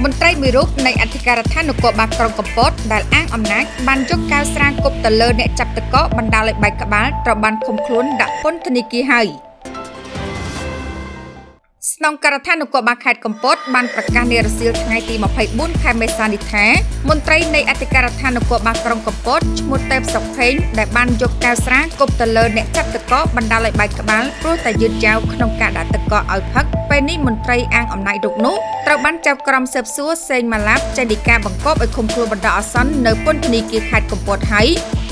មន្ត្រីមួយរូបនៃអធិការដ្ឋាននគរបាលក្រុងកំពតដែលអាងអំណាចបានយកកៅស្រាគប់ទៅលើអ្នកចាប់ទឹកកកបណ្ដាលឲ្យបែកក្បាលត្រូវបានឃុំខ្លួនដាក់ពន្ធនាគារហើយស្នងការដ្ឋាននគរបាលខេត្តកំពតបានប្រកាសនារសៀលថ្ងៃទី24ខែមេសានេះថាមន្ត្រីនៃអធិការដ្ឋាននគរបាលក្រុងកំពតឈ្មោះទេពសុខេងដែលបានយកកៅស្រាគប់ទៅលើអ្នកចាប់ទឹកកកបណ្ដាលឲ្យបែកក្បាលព្រោះតែយឺតយ៉ាវក្នុងការដាក់ទឹកកកឲ្យផឹកពេលនេះមន្ត្រីអាងអំណាចរូបនោះត្រូវបានចាប់ក្រុមស៊ើបសួរសេងម៉ាឡាប់ចេញដីកាបង្គាប់ឲ្យឃុំខ្លួនបណ្ដោះអាសន្ននៅពន្ធនាគារខេត្តកំពតហើយ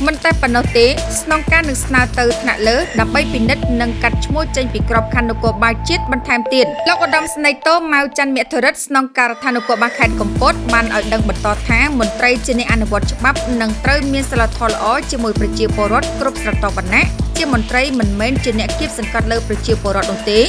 មិនតែប៉ុណ្ណោះទេស្នងការនឹងស្នើទៅថ្នាក់លើដើម្បីពិនិត្យនិងកាត់ឈ្មោះចេញពីក្របខ័ណ្ឌនគរបាលជាតិបន្ថែមទៀតលោកឧត្តមស្នេហ៍តូម៉ៅច័ន្ទមធរិទ្ធស្នងការដ្ឋាននគរបាលខេត្តកំពតបានឲ្យដឹងបន្តថាមន្ត្រីជាអ្នកអនុវត្តច្បាប់នឹងត្រូវមានសីលធម៌ល្អជាមួយប្រជាពលរដ្ឋគ្រប់ស្រទាប់វណ្ណៈជាមន្ត្រីមិនមែនជាអ្នកគៀបសង្កត់លើប្រជាពលរដ្ឋនោះទេ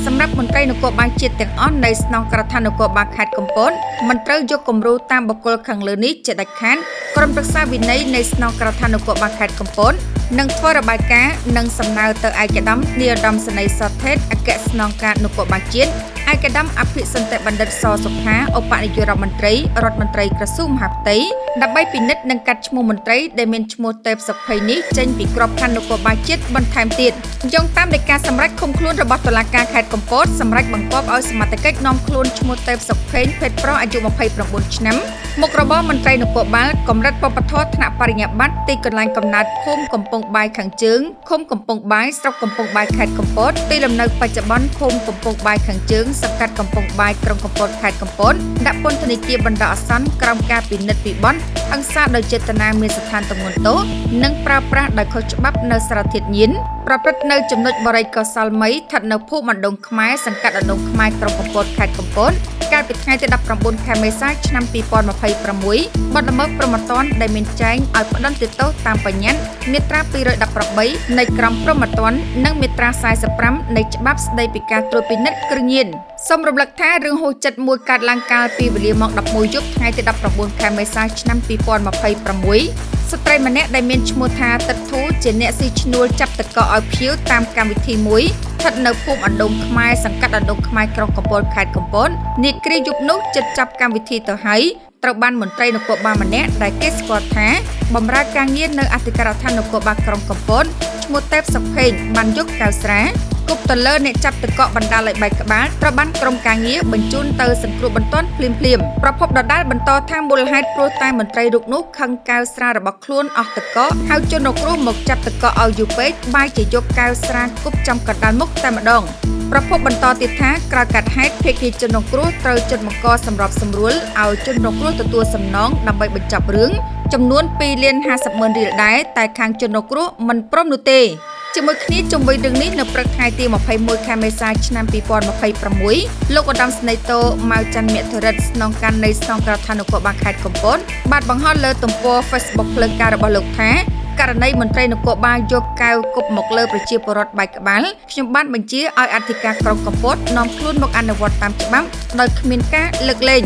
សម្រាប់មន្ត្រីនគរបាលជាតិទាំងអស់នៃស្នងការដ្ឋាននគរបាលខេត្តកំពតមិនត្រូវយកគំរូតាមបុគ្គលខាងលើនេះជាដាច់ខាតក្រុមប្រឹក្សាវិន័យនៃស្នងការដ្ឋាននគរបាលខេត្តកំពតនឹងធ្វើរបាយការណ៍និងសំណើទៅឯកឧត្តមនាយឧត្តមសេនីយ៍សថេតអគ្គស្នងការនគរបាលជាតិឯកឧត្តមអភិសន្តិបណ្ឌិតសសុខាឧបនាយករដ្ឋមន្ត្រីរដ្ឋមន្ត្រីក្រសួងមហាផ្ទៃដើម្បីពិនិត្យនិងកាត់ឈ្មោះមន្ត្រីដែលមានឈ្មោះទេពសុខេងនេះចេញពីក្របខ័ណ្ឌនគរបាលជាតិបន្ថែមទៀតយោងតាមដីកាសម្រាប់ឃុំខ្លួនរបស់តុលាការខេត្តកំពតសម្រាប់បង្គាប់ឲ្យសមត្ថកិច្ចនាំខ្លួនឈ្មោះទេពសុខេងភេទប្រុសអាយុ29ឆ្នាំមុខរបរមន្ត្រីនគរបាលកម្រិតបព្វធរថ្នាក់បរិញ្ញាបត្រទីកន្លែងកំណើតភូមិកំពង់បាយខាងជើងឃុំកំពង់បាយស្រុកកំពង់បាយខេត្តកំពតទីលំនៅបច្ចុប្បន្នភូមិកំពង់បាយខាងជើងសង្កាត់កំពង់បាយក្រុងកំពតខេត្តកំពតដាក់ពន្ធនាគារបណ្ដោះអាសន្នក្រោមការពិនិត្យពីបទហិង្សាដោយចេតនាមានស្ថានទម្ងន់ទោសនិងប្រើប្រាស់ដោយខុសច្បាប់នៅសារធាតុញៀនប្រព្រឹត្តនៅចំណុចបរិយាកោសលមីស្ថិតនៅភូមិអណ្ដូងខ្មែរសង្កាត់អណ្ដូងខ្មែរក្រុងកំពតខេត្តកំពតកាលពីថ្ងៃទី19ខែមេសាឆ្នាំ2026បទល្មើសព្រហ្មទណ្ឌដែលមានចែងឲ្យផ្តន្ទាទោសតាមបញ្ញត្តិមាត្រា218នៃក្រមព្រហ្មទណ្ឌនិងមាត្រា45នៃច្បាប់ស្តីពីការត្រួតពិនិត្យគ្រឿងញៀនសូមរំលឹកថារឿងហួសចិត្តមួយកើតឡើងកាលពីវេលាម៉ោង11យប់ថ្ងៃទី19ខែមេសាឆ្នាំ2026ស្ត្រីម្នាក់ដែលមានឈ្មោះថាតិតធូជាអ្នកស៊ីឈ្នួលចាប់ទឹកកកឲ្យភ្ញៀវតាមកម្មវិធីមួយស្ថិតនៅភូមិអណ្ដូងខ្មែរសង្កាត់អណ្ដូងខ្មែរក្រុងកំពតខេត្តកំពតនាគ្រាយប់នោះចិត្តចាប់កម្មវិធីទៅហើយត្រូវបានមន្ត្រីនគរបាលម្នាក់ដែលគេស្គាល់ថាបម្រើការងារនៅអធិការដ្ឋាននគរបាលក្រុងកំពតឈ្មោះទេពសុខេងបានយកកៅស្រាគប់ទៅលើអ្នកចាប់ទឹកកកបណ្ដាលឲ្យបែកក្បាលត្រូវបានក្រុមការងារបញ្ជូនទៅសង្គ្រោះបន្ទាន់ភ្លាមប្រភពដដែលបន្តថាមូលហេតុព្រោះតែមន្ត្រីរូបនោះខឹងកៅស្រារបស់ខ្លួនអស់ទឹកកកហៅជនរងគ្រោះមកចាប់ទឹកកកឲ្យយូរពេកបែរជាយកកៅស្រាគប់ចំកណ្ដាលមុខតែម្ដងប្រភពបន្តទៀតថាក្រោយកាត់ហេតុភាគីជនរងគ្រោះត្រូវជិតបង្កសម្របសម្រួលឲ្យជនរងគ្រោះទទួលសំណងដើម្បីបញ្ចប់រឿងចំនួន2,50,000 រៀលដែរតែខាងជនរងគ្រោះមិនព្រមនោះទេជាមួយគ្នាជុំវិញរឿងនេះនៅព្រឹកថ្ងៃទី21ខែមេសាឆ្នាំ2026លោកឧត្តមស្នេហ៍តូម៉ៅច័ន្ទមធរិទ្ធស្នងការនៃស្នងការដ្ឋាននគរបាលខេត្តកំពតបានបង្ហោះលើទំព័រ Facebook ផ្លូវការរបស់លោកថាករណីមន្ត្រីនគរបាលយកកៅគប់មកលើប្រជាពលរដ្ឋបែកក្បាលខ្ញុំបានបញ្ជាឲ្យអធិការក្រុងកំពតនាំខ្លួនមកអនុវត្តតាមច្បាប់ដោយគ្មានការលើកលែង